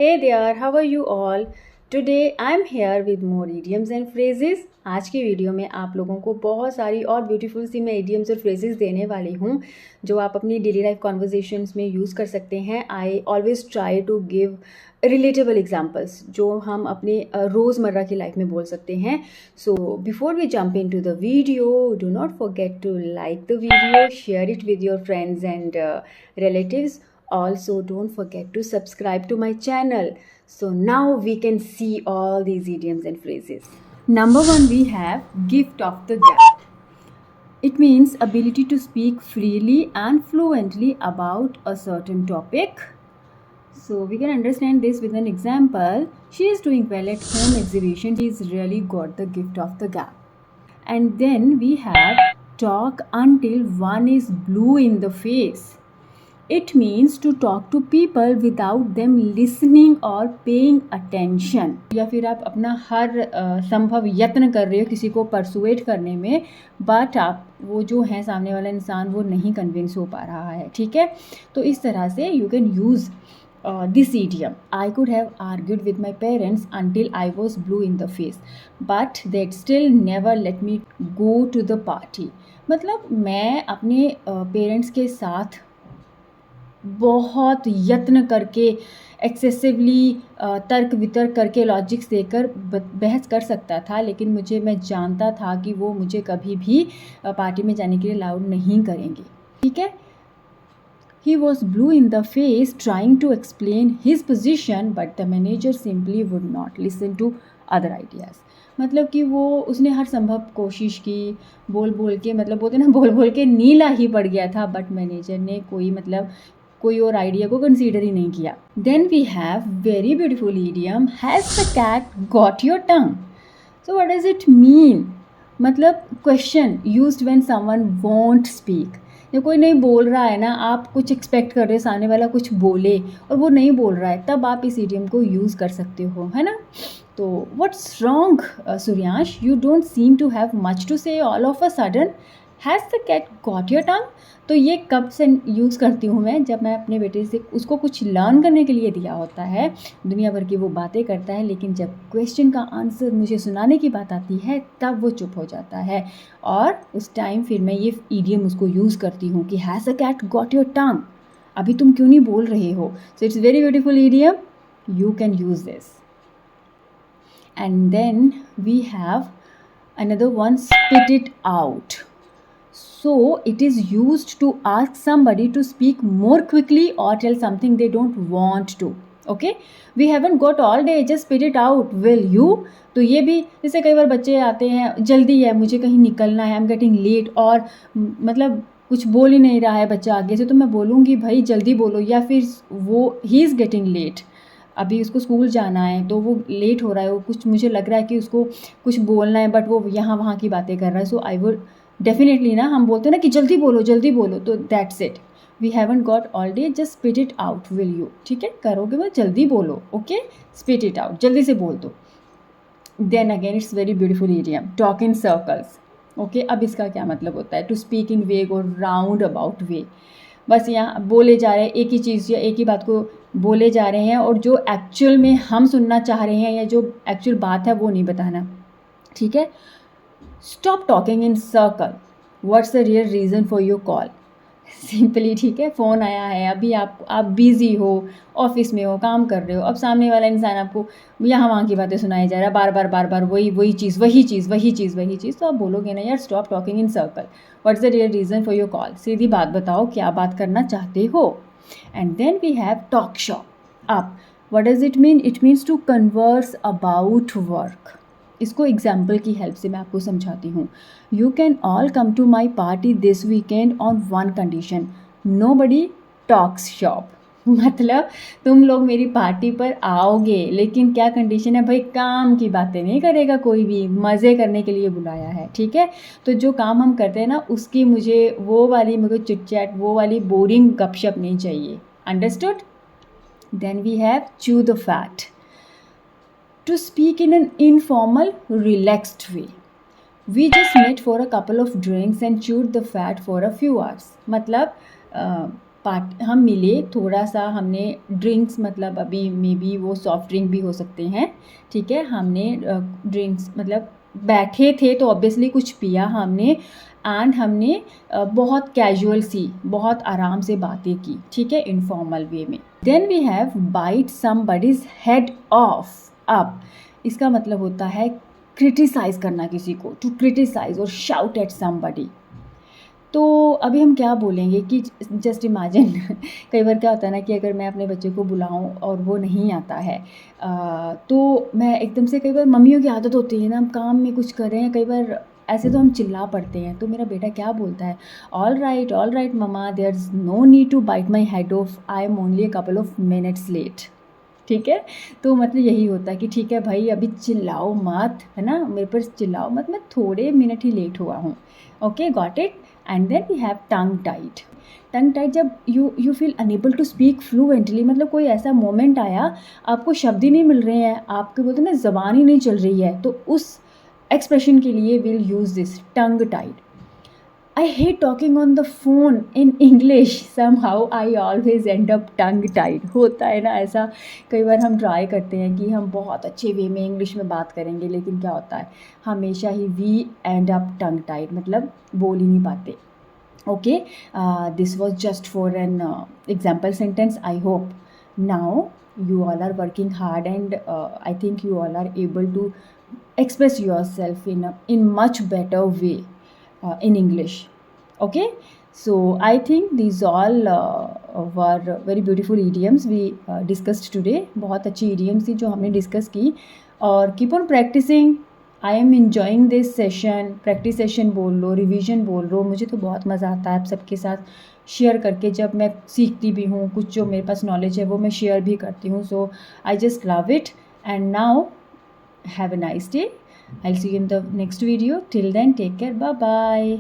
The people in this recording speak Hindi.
Hey there, how are you all? Today I'm here with more idioms and phrases. आज की वीडियो में आप लोगों को बहुत सारी और ब्यूटीफुल सी मैं idioms और phrases देने वाली हूँ जो आप अपनी डेली लाइफ कॉन्वर्जेशंस में यूज़ कर सकते हैं. I always try to give relatable examples जो हम अपने रोज़मर्रा की लाइफ में बोल सकते हैं. So before we jump into the video, do not forget to like the video, share it with your friends and relatives. Also, don't forget to subscribe to my channel. So now we can see all these idioms and phrases. Number one, we have gift of the gab. It means ability to speak freely and fluently about a certain topic. So we can understand this with an example. She is doing well at home exhibition. She's really got the gift of the gab. And then we have talk until one is blue in the face. It means to talk to people without them listening or paying attention. या फिर आप अपना हर संभव यत्न कर रहे हो किसी को परसुएट करने में, बट आप वो जो है सामने वाला इंसान वो नहीं कन्विंस हो पा रहा है. ठीक है, तो इस तरह से you can use this idiom. I could have argued with my parents until I was blue in the face, but they'd still never let me go to the party. मतलब मैं अपने पेरेंट्स के साथ बहुत यत्न करके एक्सेसिवली तर्क वितर्क करके लॉजिक्स देकर बहस कर सकता था, लेकिन मैं जानता था कि वो मुझे कभी भी पार्टी में जाने के लिए अलाउड नहीं करेंगे. ठीक है. He was blue in the face trying to explain his position, but the manager simply would not listen to other ideas. मतलब कि वो उसने हर संभव कोशिश की, बोल बोल के मतलब बोलते ना बोल बोल के नीला ही पड़ गया था, बट मैनेजर ने कोई और आइडिया को कंसीडर ही नहीं किया. Then we have very beautiful idiom, has the cat got your tongue. So what does it mean? मतलब question used when someone won't speak. या कोई नहीं बोल रहा है ना, आप कुछ एक्सपेक्ट कर रहे हो सामने वाला कुछ बोले और वो नहीं बोल रहा है, तब आप इस ईडियम को यूज़ कर सकते हो, है ना. तो what's wrong Suryansh, you don't seem to have much to say all of a sudden. Has the cat got your tongue. तो ये कब से यूज़ करती हूँ मैं? जब मैं अपने बेटे से उसको कुछ लर्न करने के लिए दिया होता है, दुनिया भर की वो बातें करता है, लेकिन जब क्वेश्चन का आंसर मुझे सुनाने की बात आती है तब वो चुप हो जाता है, और उस टाइम फिर मैं ये ईडियम उसको यूज़ करती हूँ कि has a cat got your tongue, अभी तुम क्यों नहीं बोल रहे हो. So it's very beautiful idiom, you can use this. And then we have another one, spit it out. So it is used to ask somebody to speak more quickly or tell something they don't want to. Okay, we haven't got all day, just spit it out, will you? तो ये भी जैसे कई बार बच्चे आते हैं, जल्दी है, मुझे कहीं निकलना है, आई एम गेटिंग लेट, और मतलब कुछ बोल ही नहीं रहा है बच्चा आगे से, तो मैं बोलूँगी भाई जल्दी बोलो, या फिर वो ही इज़ गेटिंग लेट, अभी उसको स्कूल जाना है तो वो लेट हो रहा है, वो कुछ मुझे लग रहा है कि उसको कुछ बोलना है, बट वो यहाँ वहाँ की बातें कर रहा है. सो आई वुड डेफिनेटली ना, हम बोलते हैं ना कि जल्दी बोलो, तो that's it. We haven't got all day, just spit it out, will you. ठीक है, करोगे वो जल्दी बोलो. ओके, स्पिट इट आउट, जल्दी से बोल दो. Then again it's very beautiful idiom, talk in circles. Okay, अब इसका क्या मतलब होता है? टू स्पीक इन वेग और राउंड अबाउट वे. बस यहाँ बोले जा रहे हैं एक ही चीज़ या एक ही बात को बोले जा रहे हैं, और जो एक्चुअल में हम सुनना चाह रहे हैं या जो एक्चुअल बात है वो नहीं बताना. ठीक है. Stop talking in circle, what's the real reason for your call. Simply, ठीक है, फ़ोन आया है, अभी आप बिज़ी हो, ऑफिस में हो, काम कर रहे हो, अब सामने वाला इंसान आपको यहाँ वहाँ की बातें सुनाई जा रहा है, बार बार वही चीज़, तो आप बोलोगे ना यार, stop talking in circle, what's the real reason for your call. सीधी बात बताओ, क्या बात करना चाहते हो. And then we have talk shop up. What does it mean? It means to converse about work. इसको एग्जाम्पल की हेल्प से मैं आपको समझाती हूँ. You can all come to my party this weekend on one condition, nobody talks shop. मतलब तुम लोग मेरी पार्टी पर आओगे, लेकिन क्या कंडीशन है भाई? काम की बातें नहीं करेगा कोई भी, मज़े करने के लिए बुलाया है. ठीक है, तो जो काम हम करते हैं ना, उसकी मुझे वो वाली मेरे को चिट चैट, वो वाली बोरिंग गपशप नहीं चाहिए. Understood. Then we have chew the fat. To speak in an informal, relaxed way. We just met for a couple of drinks and chewed the fat for a few hours. मतलब हम मिले थोड़ा सा, हमने ड्रिंक्स मतलब अभी मे बी वो सॉफ्ट ड्रिंक भी हो सकते हैं, ठीक है, हमने ड्रिंक्स मतलब बैठे थे तो ऑब्वियसली कुछ पिया हमने, एंड हमने बहुत कैजुअल सी, बहुत आराम से बातें की, ठीक है, इनफॉर्मल वे में. Then we have bite somebody's head off up. इसका मतलब होता है क्रिटिसाइज करना किसी को, टू क्रिटिसाइज और शाउट एट समबडी. तो अभी हम क्या बोलेंगे कि जस्ट इमेजिन कई बार क्या होता है ना कि अगर मैं अपने बच्चे को बुलाऊं और वो नहीं आता है, तो मैं एकदम से, कई बार मम्मियों की आदत होती है ना, हम काम में कुछ कर रहे हैं, कई बार ऐसे तो हम चिल्ला पड़ते हैं, तो मेरा बेटा क्या बोलता है, all right mama, there is no need to bite my head off, I am only a couple of minutes late. ठीक है, तो मतलब यही होता है कि ठीक है भाई अभी चिल्लाओ मत, है ना, मेरे पर चिल्लाओ मत, मैं थोड़े मिनट ही लेट हुआ हूँ. Okay, got it. And then we have tongue tied. Tongue tied जब you feel unable to speak fluently, मतलब कोई ऐसा मोमेंट आया, आपको शब्द ही नहीं मिल रहे हैं, आपके बोलते ना ज़बान ही नहीं चल रही है, तो उस एक्सप्रेशन के लिए will use this tongue tied. I hate talking on the phone in English. Somehow I always end up tongue tied. होता है ना ऐसा, कई बार हम ट्राई करते हैं कि हम बहुत अच्छे वे में इंग्लिश में बात करेंगे, लेकिन क्या होता है हमेशा ही we end up tongue tied, मतलब बोल ही नहीं पाते. Okay, this was just for an example sentence. I hope now you all are working hard, and I think you all are able to express yourself in much better way in English. Okay, so I think these all were very beautiful idioms we discussed today. बहुत अच्छी idioms थी जो हमने discuss की, और keep on practicing. I am enjoying this session. Practice session बोल लो, रिवीजन बोल लो, मुझे तो बहुत मज़ा आता है आप सबके साथ शेयर करके. जब मैं सीखती भी हूँ कुछ, जो मेरे पास नॉलेज है वो मैं शेयर भी करती हूँ. So I just love it. And now have a nice day. I will see you in the next video. Till then take care. Bye bye.